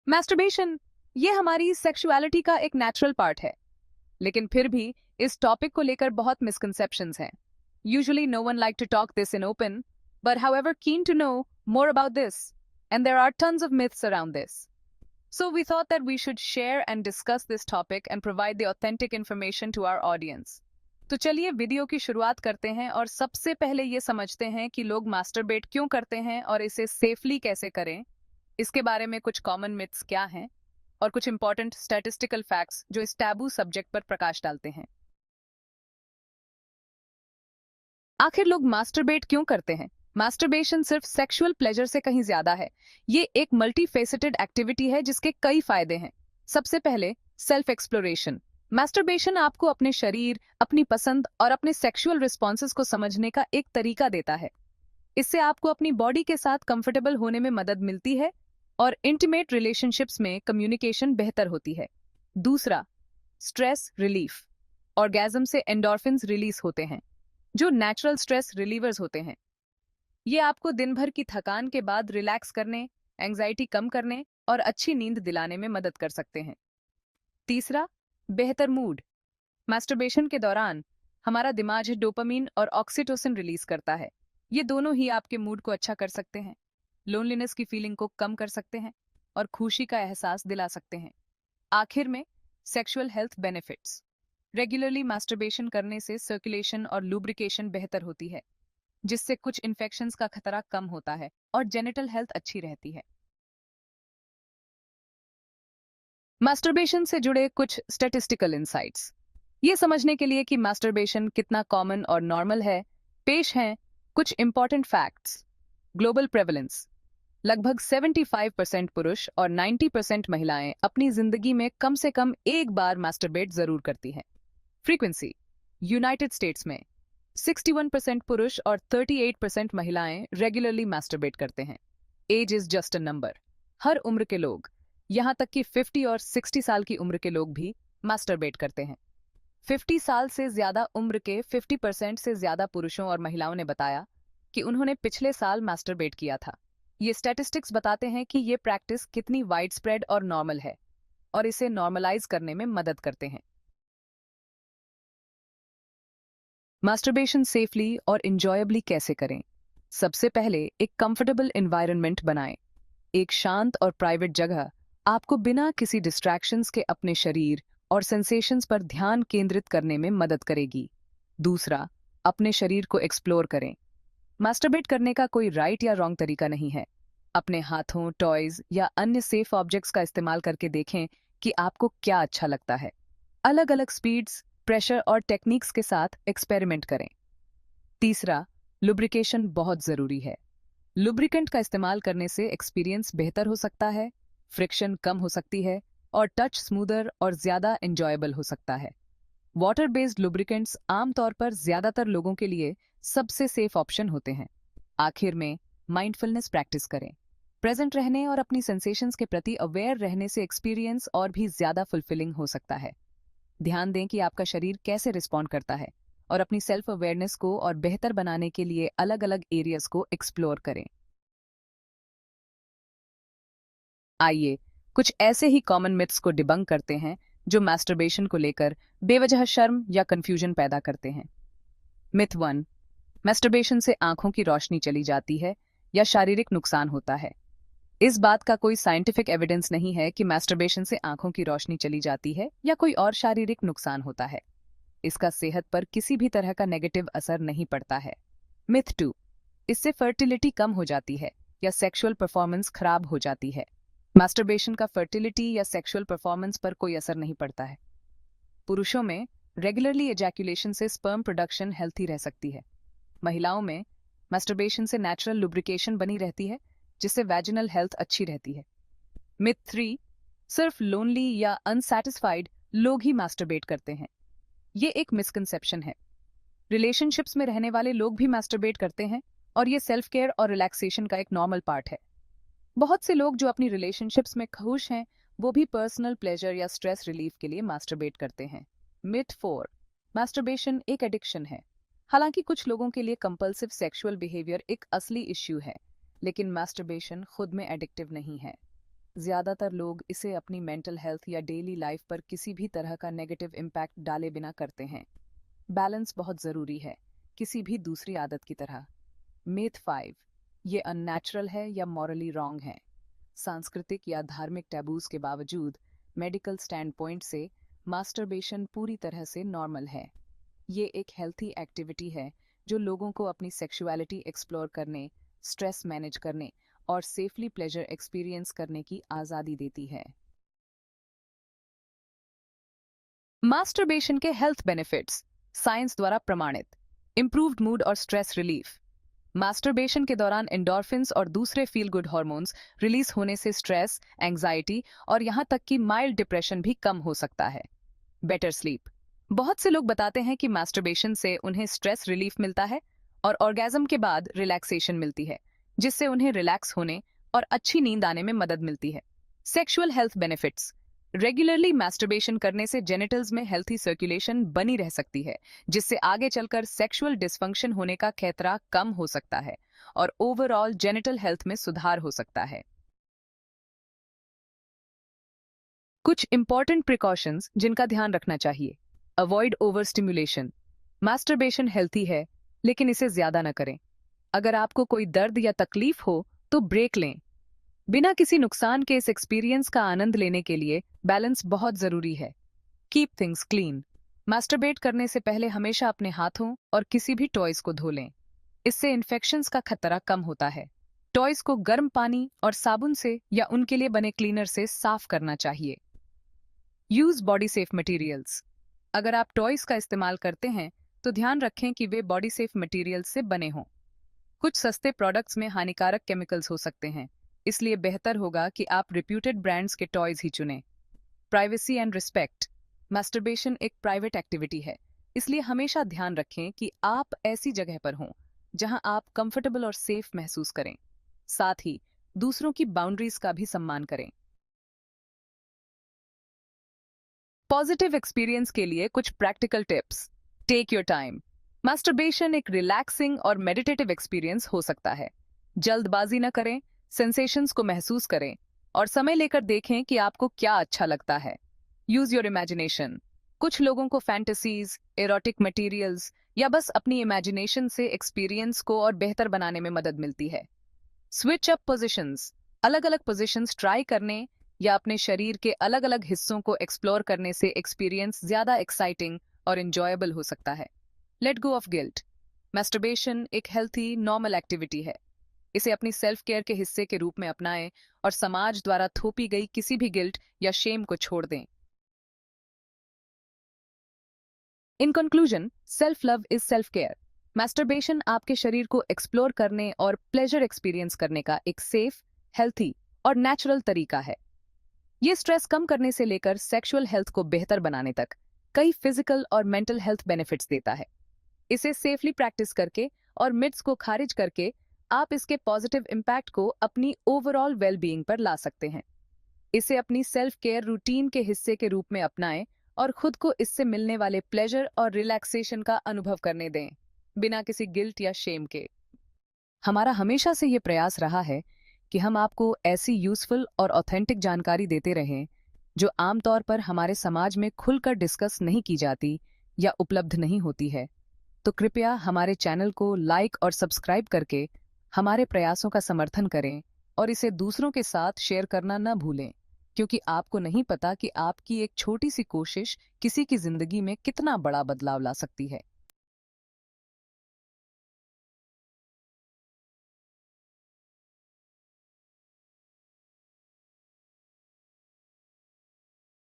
Masturbation ये हमारी sexuality का एक नेचुरल पार्ट है, लेकिन फिर भी इस टॉपिक को लेकर बहुत मिसकंसेप्शंस हैं. Usually no one like to talk this in open, but however keen to know more about this, and there are tons of myths around this. So we thought that we should share and discuss this topic and provide the authentic information to our audience. तो चलिए video की शुरुआत करते हैं और सबसे पहले ये समझते हैं कि लोग मास्टरबेट क्यों करते हैं और इसे सेफली कैसे करें. इसके बारे में कुछ कॉमन मिथ्स क्या हैं और कुछ इंपॉर्टेंट स्टैटिस्टिकल फैक्ट्स जो इस टैबू सब्जेक्ट पर प्रकाश डालते हैं. आखिर लोग मास्टरबेट क्यों करते हैं? मास्टरबेशन सिर्फ सेक्सुअल प्लेजर से कहीं ज्यादा है. ये एक मल्टीफेसेटेड एक्टिविटी है जिसके कई फायदे हैं. सबसे पहले सेल्फ एक्सप्लोरेशन. मास्टरबेशन आपको अपने शरीर, अपनी पसंद और अपने सेक्सुअल रिस्पॉन्सेज को समझने का एक तरीका देता है. इससे आपको अपनी बॉडी के साथ कंफर्टेबल होने में मदद मिलती है और इंटीमेट रिलेशनशिप्स में कम्युनिकेशन बेहतर होती है. दूसरा, स्ट्रेस रिलीफ. ऑर्गेज्म से एंडोर्फिन्स रिलीज होते हैं जो नेचुरल स्ट्रेस रिलीवर्स होते हैं. ये आपको दिन भर की थकान के बाद रिलैक्स करने, एंजाइटी कम करने और अच्छी नींद दिलाने में मदद कर सकते हैं. तीसरा, बेहतर मूड. मास्टरबेशन के दौरान हमारा दिमाग डोपामीन और ऑक्सीटोसिन रिलीज करता है. ये दोनों ही आपके मूड को अच्छा कर सकते हैं, लोनलीनेस की फीलिंग को कम कर सकते हैं और खुशी का एहसास दिला सकते हैं. आखिर में sexual health benefits. Regularly masturbation करने से सर्कुलेशन और लुब्रिकेशन बेहतर होती है, जिससे कुछ इन्फेक्शंस का खतरा कम होता है और जेनिटल हेल्थ अच्छी रहती है. मास्टरबेशन से जुड़े कुछ स्टैटिस्टिकल इंसाइट्स. ये समझने के लिए कि मास्टरबेशन कितना कॉमन और नॉर्मल है, पेश हैं कुछ इंपॉर्टेंट फैक्ट्स. Global prevalence. लगभग 75% पुरुष और 90% महिलाएं अपनी जिंदगी में कम से कम एक बार मास्टरबेट जरूर करती हैं. फ्रीक्वेंसी. यूनाइटेड स्टेट्स में 61% पुरुष और 38% महिलाएं रेगुलरली मास्टरबेट करते हैं. Age is just a number. हर उम्र के लोग, यहां तक कि 50 और 60 साल की उम्र के लोग भी मास्टरबेट करते हैं. 50 साल से ज्यादा उम्र के 50% से ज्यादा पुरुषों और महिलाओं ने बताया कि उन्होंने पिछले साल मास्टरबेट किया था. ये स्टैटिस्टिक्स बताते हैं कि ये प्रैक्टिस कितनी वाइड स्प्रेड और नॉर्मल है और इसे नॉर्मलाइज करने में मदद करते हैं. मास्टरबेशन सेफली और इंजॉयबली कैसे करें? सबसे पहले एक कंफर्टेबल एनवायरनमेंट बनाएं. एक शांत और प्राइवेट जगह आपको बिना किसी डिस्ट्रैक्शंस के अपने शरीर और सेंसेशंस पर ध्यान केंद्रित करने में मदद करेगी. दूसरा, अपने शरीर को एक्सप्लोर करें. मास्टरबेट करने का कोई राइट या रॉन्ग तरीका नहीं है. अपने हाथों, टॉयज या अन्य सेफ ऑब्जेक्ट्स का इस्तेमाल करके देखें कि आपको क्या अच्छा लगता है. अलग अलग स्पीड्स, प्रेशर और टेक्निक्स के साथ एक्सपेरिमेंट करें. तीसरा, लुब्रिकेशन बहुत जरूरी है. लुब्रिकेंट का इस्तेमाल करने से एक्सपीरियंस बेहतर हो सकता है, फ्रिक्शन कम हो सकती है और टच स्मूदर और ज्यादा एंजॉयबल हो सकता है. वाटर बेस्ड लुब्रिकेंट्स आमतौर पर ज्यादातर लोगों के लिए सबसे सेफ ऑप्शन होते हैं. आखिर में माइंडफुलनेस प्रैक्टिस करें. प्रेजेंट रहने और अपनी सेंसेशंस के प्रति अवेयर रहने से एक्सपीरियंस और भी ज्यादा फुलफिलिंग हो सकता है. ध्यान दें कि आपका शरीर कैसे रिस्पॉन्ड करता है और अपनी सेल्फ अवेयरनेस को और बेहतर बनाने के लिए अलग अलग एरियाज को एक्सप्लोर करें. आइए कुछ ऐसे ही कॉमन मिथ्स को डिबंक करते हैं जो मास्टरबेशन को लेकर बेवजह शर्म या कंफ्यूजन पैदा करते हैं. मिथ 1. मास्टरबेशन से आंखों की रोशनी चली जाती है या शारीरिक नुकसान होता है. इस बात का कोई साइंटिफिक एविडेंस नहीं है कि मास्टरबेशन से आंखों की रोशनी चली जाती है या कोई और शारीरिक नुकसान होता है. इसका सेहत पर किसी भी तरह का नेगेटिव असर नहीं पड़ता है. मिथ 2. इससे फर्टिलिटी कम हो जाती है या सेक्सुअल परफॉर्मेंस खराब हो जाती है. मास्टरबेशन का फर्टिलिटी या सेक्सुअल परफॉर्मेंस पर कोई असर नहीं पड़ता है. पुरुषों में रेगुलरली एजैकुलेशन से स्पर्म प्रोडक्शन हेल्थी रह सकती है. महिलाओं में मास्टरबेशन से नेचुरल लुब्रिकेशन बनी रहती है जिससे वैजिनल हेल्थ अच्छी रहती है. मिथ 3. सिर्फ लोनली या अनसैटिस्फाइड लोग ही मास्टरबेट करते हैं. ये एक मिसकंसेप्शन है. रिलेशनशिप्स में रहने वाले लोग भी मास्टरबेट करते हैं और ये सेल्फ केयर और रिलैक्सेशन का एक नॉर्मल पार्ट है. बहुत से लोग जो अपनी रिलेशनशिप्स में खुश हैं वो भी पर्सनल प्लेजर या स्ट्रेस रिलीफ के लिए मास्टरबेट करते हैं. मिथ 4. मास्टरबेशन एक एडिक्शन है. हालांकि कुछ लोगों के लिए कंपल्सिव सेक्सुअल बिहेवियर एक असली इश्यू है, लेकिन मास्टरबेशन खुद में एडिक्टिव नहीं है. ज्यादातर लोग इसे अपनी मेंटल हेल्थ या डेली लाइफ पर किसी भी तरह का नेगेटिव इम्पैक्ट डाले बिना करते हैं। बैलेंस बहुत जरूरी है, किसी भी दूसरी आदत की तरह। मिथ 5, ये अननेचुरल है या मॉरली रॉन्ग है। सांस्कृतिक या धार्मिक टैबूज के बावजूद मेडिकल स्टैंड पॉइंट से मास्टरबेशन पूरी तरह से नॉर्मल है। ये एक हेल्थी एक्टिविटी है जो लोगों को अपनी सेक्सुअलिटी एक्सप्लोर करने, स्ट्रेस मैनेज करने और सेफली प्लेजर एक्सपीरियंस करने की आजादी देती है। मास्टरबेशन के हेल्थ बेनिफिट्स साइंस द्वारा प्रमाणित। इंप्रूव्ड मूड और स्ट्रेस रिलीफ। मास्टरबेशन के दौरान एंडोर्फिन्स और दूसरे फील गुड हार्मोन्स रिलीज होने से स्ट्रेस, एंजाइटी और यहां तक कि माइल्ड डिप्रेशन भी कम हो सकता है। Better sleep. बहुत से लोग बताते हैं कि मास्टरबेशन से उन्हें स्ट्रेस रिलीफ मिलता है और ऑर्गेज्म के बाद रिलैक्सेशन मिलती है, जिससे उन्हें रिलैक्स होने और अच्छी नींद आने में मदद मिलती है। Sexual health benefits. Regularly masturbation करने से जेनिटल्स में हेल्थी सर्कुलेशन बनी रह सकती है, जिससे आगे चलकर सेक्सुअल डिसफंक्शन होने का खतरा कम हो सकता है और ओवरऑल जेनिटल हेल्थ में सुधार हो सकता है। कुछ इंपॉर्टेंट प्रिकॉशंस जिनका ध्यान रखना चाहिए। Avoid over stimulation. Masturbation healthy है, लेकिन इसे ज्यादा न करें। अगर आपको कोई दर्द या तकलीफ हो तो ब्रेक लें। बिना किसी नुकसान के इस एक्सपीरियंस का आनंद लेने के लिए बैलेंस बहुत जरूरी है। Keep things clean. मास्टरबेट करने से पहले हमेशा अपने हाथों और किसी भी टॉयज को धो लें। इससे इन्फेक्शंस का खतरा कम होता है। टॉयज को गर्म पानी और साबुन से या उनके लिए बने क्लीनर से साफ करना चाहिए। Use body safe materials. अगर आप टॉयज का इस्तेमाल करते हैं तो ध्यान रखें कि वे बॉडी सेफ मटेरियल से बने हों। कुछ सस्ते प्रोडक्ट्स में हानिकारक केमिकल्स हो सकते हैं, इसलिए बेहतर होगा कि आप रिप्यूटेड ब्रांड्स के टॉयज ही चुनें। Privacy and respect. मास्टरबेशन एक प्राइवेट एक्टिविटी है, इसलिए हमेशा ध्यान रखें कि आप ऐसी जगह पर हों जहां आप कंफर्टेबल और सेफ महसूस करें। साथ ही दूसरों की बाउंड्रीज का भी सम्मान करें। पॉजिटिव एक्सपीरियंस के लिए कुछ practical tips. Take your time. Masturbation एक रिलैक्सिंग और मेडिटेटिव एक्सपीरियंस हो सकता है। जल्दबाजी न करें, सेंसेशंस को महसूस करें और समय लेकर देखें कि आपको क्या अच्छा लगता है। Use your imagination. कुछ लोगों को फैंटेसीज, एरोटिक मटेरियल्स या बस अपनी इमेजिनेशन से एक्सपीरियंस को और बेहतर बनाने में मदद मिलती है। Switch up positions. अलग अलग पोजिशंस ट्राई करने या अपने शरीर के अलग अलग हिस्सों को एक्सप्लोर करने से एक्सपीरियंस ज्यादा एक्साइटिंग और इंजॉयबल हो सकता है। Let go of guilt. Masturbation एक हेल्थी, नॉर्मल एक्टिविटी है। इसे अपनी सेल्फ केयर के हिस्से के रूप में अपनाएं और समाज द्वारा थोपी गई किसी भी गिल्ट या शेम को छोड़ दें। In conclusion, self love is self care. Masturbation आपके शरीर को एक्सप्लोर करने और प्लेजर एक्सपीरियंस करने का एक सेफ, हेल्थी और नेचुरल तरीका है। ये स्ट्रेस कम करने से लेकर सेक्सुअल हेल्थ को बेहतर बनाने तक कई फिजिकल और मेंटल हेल्थ बेनिफिट्स देता है। इसे सेफली प्रैक्टिस करके और मिथ्स को खारिज करके आप इसके पॉजिटिव इम्पैक्ट को अपनी ओवरऑल वेलबीइंग पर ला सकते हैं। इसे अपनी सेल्फ केयर रूटीन के हिस्से के रूप में अपनाएं और खुद को इससे मिलने वाले प्लेजर और रिलैक्सेशन का अनुभव करने दें, बिना किसी गिल्ट या शेम के। हमारा हमेशा से ये प्रयास रहा है कि हम आपको ऐसी यूजफुल और ऑथेंटिक जानकारी देते रहें जो आमतौर पर हमारे समाज में खुलकर डिस्कस नहीं की जाती या उपलब्ध नहीं होती है। तो कृपया हमारे चैनल को लाइक और सब्सक्राइब करके हमारे प्रयासों का समर्थन करें और इसे दूसरों के साथ शेयर करना न भूलें, क्योंकि आपको नहीं पता कि आपकी एक छोटी सी कोशिश किसी की जिंदगी में कितना बड़ा बदलाव ला सकती है।